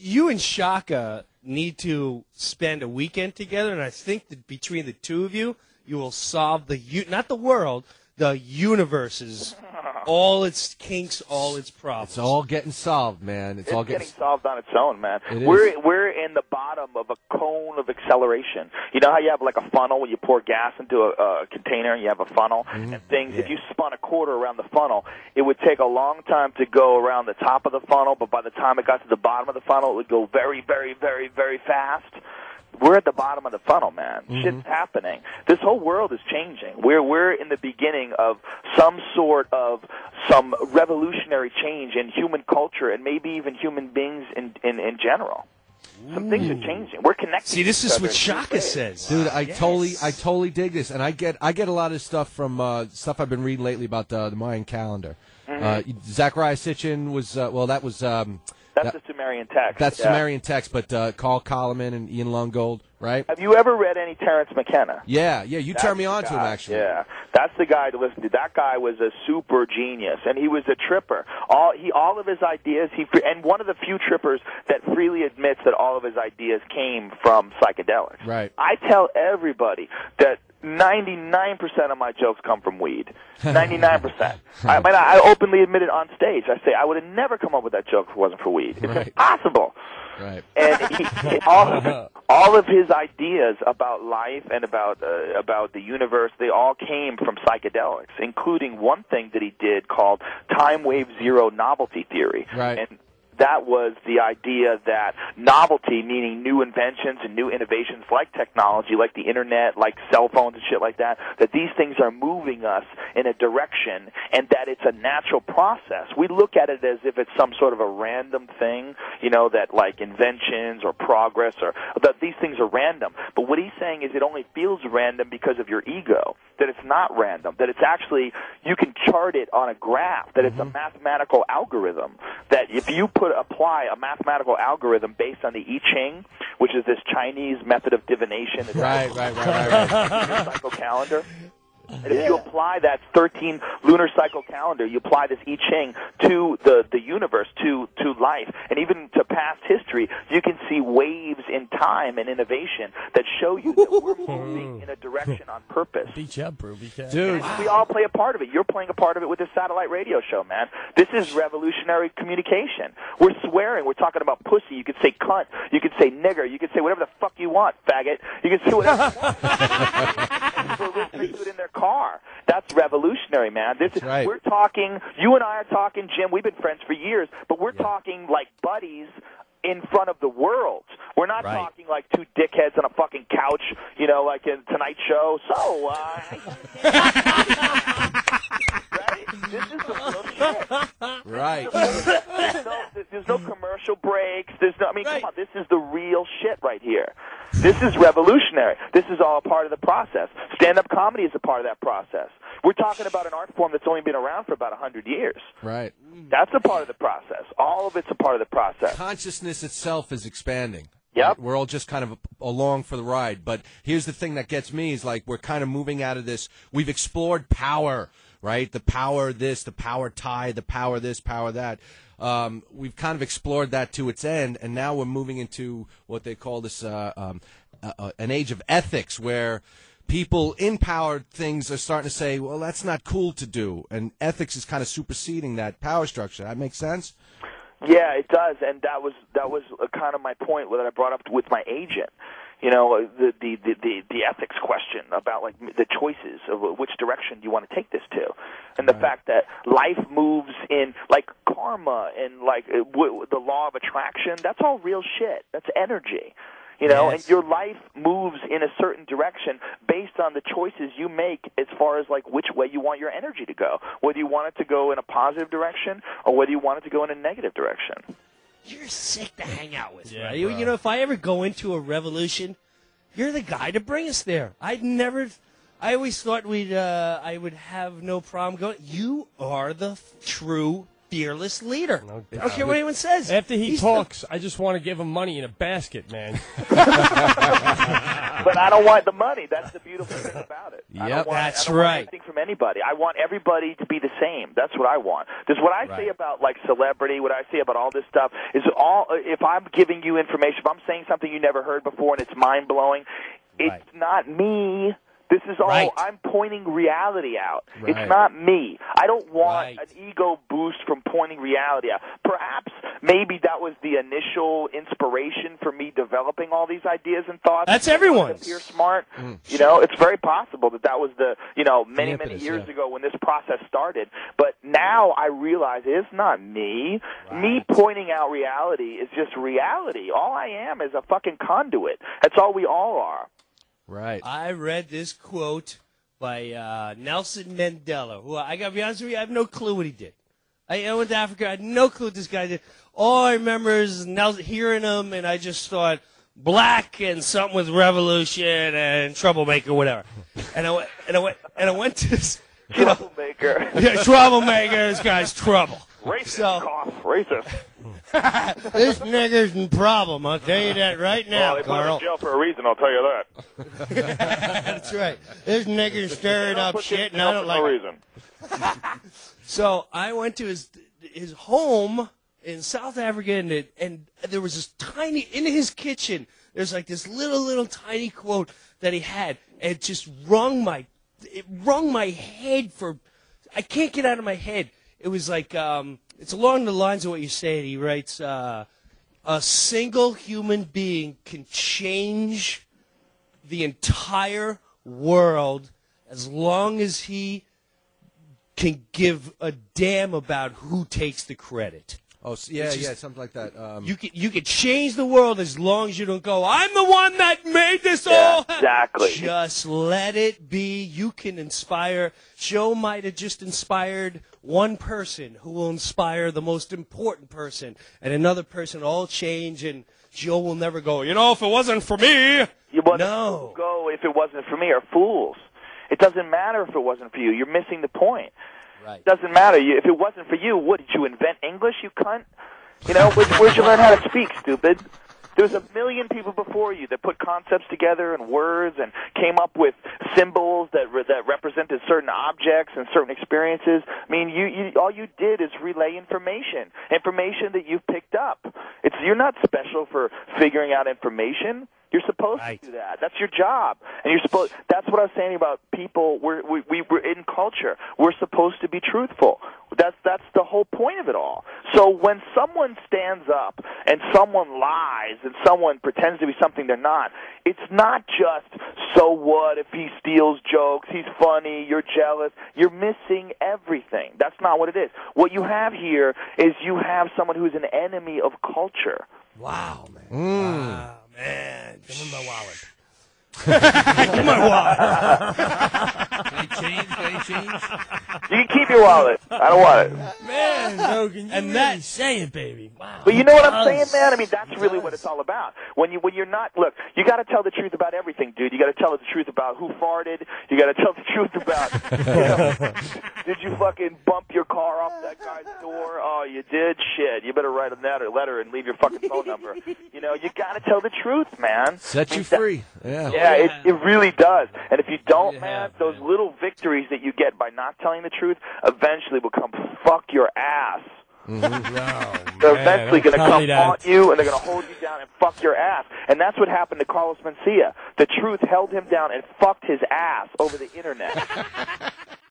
you and Shaka need to spend a weekend together, and I think that between the two of you, you will solve not the world, the universe's, all its kinks, all its problems. It's all getting solved, man. It's all getting solved on its own, man. It is. We're in the bottom of a cone of acceleration. You know how you have like a funnel when you pour gas into a container and you have a funnel and things. If you spun a quarter around the funnel, it would take a long time to go around the top of the funnel, but by the time it got to the bottom of the funnel, it would go very, very, very, very fast. We're at the bottom of the funnel, man. Shit's happening. This whole world is changing. We're in the beginning of some revolutionary change in human culture and maybe even human beings in general. Some things are changing. We're connected. See, this is what Shaka says, dude. I totally dig this, and I get a lot of stuff from stuff I've been reading lately about the Mayan calendar. Zachariah Sitchin was that was. That's the Sumerian text. That's Sumerian text, but Carl Koloman and Ian Lungold, right? Have you ever read any Terence McKenna? Yeah. You turned me on to him, actually. Yeah, that's the guy to listen to. That guy was a super genius, and he was a tripper. All of his ideas, and one of the few trippers that freely admits that all of his ideas came from psychedelics. Right. I tell everybody that 99% of my jokes come from weed. 99%. I openly admit it on stage. I say I would have never come up with that joke if it wasn't for weed. It's impossible. Right. And all of his ideas about life and about the universe, they all came from psychedelics, including one thing that he did called time wave zero novelty theory. Right. And that was the idea that novelty, meaning new inventions and new innovations like technology, like the internet, like cell phones and shit like that these things are moving us in a direction and that it's a natural process. We look at it as if it's some sort of a random thing, that like inventions or progress or that these things are random. But what he's saying is it only feels random because of your ego, that it's not random, that it's actually, you can chart it on a graph, that it's a mathematical algorithm, that if you apply a mathematical algorithm based on the I Ching, which is this Chinese method of divination. Right. Lunar cycle calendar. And if you apply that 13 lunar cycle calendar, you apply this I Ching to the universe, to life, and even to past history, you can see waves in time and innovation that show you that we're moving in a direction on purpose. Beat you up, bro. Dude. And we all play a part of it. You're playing a part of it with this satellite radio show, man. This is revolutionary communication. We're swearing. We're talking about pussy. You could say cunt. You could say nigger. You could say whatever the fuck you want, faggot. You can say whatever you want. People are listening to it in their car. That's revolutionary, man. Right. We're talking, you and I are talking, Jim, we've been friends for years, but we're talking like buddies in front of the world. We're not talking like two dickheads on a fucking couch, like in Tonight Show. So, right? This is the real shit. Right. There's no commercial breaks. Come on, this is the real shit right here. This is revolutionary. This is all a part of the process. Stand-up comedy is a part of that process. We're talking about an art form that's only been around for about 100 years. Right. That's a part of the process. All of it's a part of the process. Consciousness itself is expanding. Yep. Right? We're all just kind of along for the ride. But here's the thing that gets me is like we're kind of moving out of this. We've explored power, right? The power this, the power tie, the power this, power that. We've kind of explored that to its end, and now we're moving into what they call this an age of ethics, where people in power things are starting to say, well, that's not cool to do, and ethics is kind of superseding that power structure. That makes sense? Yeah, it does, and that was kind of my point that I brought up with my agent. The ethics question about like the choices of which direction do you want to take this to, and the fact that life moves in like karma and like the law of attraction. That's all real shit. That's energy. And your life moves in a certain direction based on the choices you make as far as like which way you want your energy to go, whether you want it to go in a positive direction or whether you want it to go in a negative direction. You're sick to hang out with, right? If I ever go into a revolution, you're the guy to bring us there. I always thought I would have no problem going. You are the true fearless leader. No I doubt. don't care what anyone says. After he He's talks, I just want to give him money in a basket, man. But I don't want the money. That's the beautiful thing about it. I don't want, that's I don't want right. anything from anybody. I want everybody to be the same. That's what I want. Because what I say about like celebrity, what I say about all this stuff is all. If I'm giving you information, if I'm saying something you never heard before and it's mind blowing, it's not me. This is all, I'm pointing reality out. Right. It's not me. I don't want an ego boost from pointing reality out. Perhaps, maybe that was the initial inspiration for me developing all these ideas and thoughts. That's everyone's. You're smart. You know, it's very possible that was the, many years ago when this process started. But now I realize it's not me. Me pointing out reality is just reality. All I am is a fucking conduit. That's all we all are. Right. I read this quote by Nelson Mandela, who I got to be honest with you, I have no clue what he did. I went to Africa, I had no clue what this guy did. All I remember is hearing him, and I just thought black and something with revolution and troublemaker, whatever. And I went to this, Troublemaker. Troublemaker. This guy's trouble. Racist. Cough. Racist. This nigger's in problem. I'll tell you that right now, they Carl. put him in jail for a reason. I'll tell you that. That's right. This nigger's stirring up shit, and I don't like it. So I went to his home in South Africa, and there was this tiny, in his kitchen, there's like this little tiny quote that he had, and it just wrung my head for, I can't get out of my head. It was like, it's along the lines of what you said. He writes, a single human being can change the entire world as long as he can give a damn about who takes the credit. Oh, yeah, something like that. You can change the world as long as you don't go, I'm the one that made this all. Exactly. Just let it be. You can inspire. Joe might have just inspired one person who will inspire the most important person, and another person will all change, and Joe will never go, if it wasn't for me. No. Go if it wasn't for me are fools. It doesn't matter if it wasn't for you. You're missing the point. Right. It doesn't matter. If it wasn't for you, what, did you invent English, you cunt? Where'd you learn how to speak, stupid? There was a million people before you that put concepts together and words and came up with symbols that represented certain objects and certain experiences. I mean, you all you did is relay information that you've picked up. You're not special for figuring out information. You're supposed to do that. That's your job. And that's what I was saying about people. We're in culture. We're supposed to be truthful. That's the whole point of it all. So when someone stands up and someone lies and someone pretends to be something they're not, it's not just, so what if he steals jokes, he's funny, you're jealous. You're missing everything. That's not what it is. What you have here is you have someone who's an enemy of culture. Wow, man. Wow, man. Give him my wallet. My wallet. Can I change? You can keep your wallet. I don't want it. Man, Rogan, you And really that- say it, baby. Wow. But you know what I'm saying, man? I mean, that's really what it's all about. When you're not, look, you got to tell the truth about everything, dude. You got to tell the truth about who farted. You got to tell the truth about, did you fucking bump your car off that guy's door? Oh, you did? Shit. You better write him that letter and leave your fucking phone number. You got to tell the truth, man. Set you free. Yeah. Yeah, it really does. And if you don't, man, those little victories that you get by not telling the truth eventually will come fuck your ass. They're eventually going to come haunt you, and they're going to hold you down and fuck your ass. And that's what happened to Carlos Mencia. The truth held him down and fucked his ass over the internet.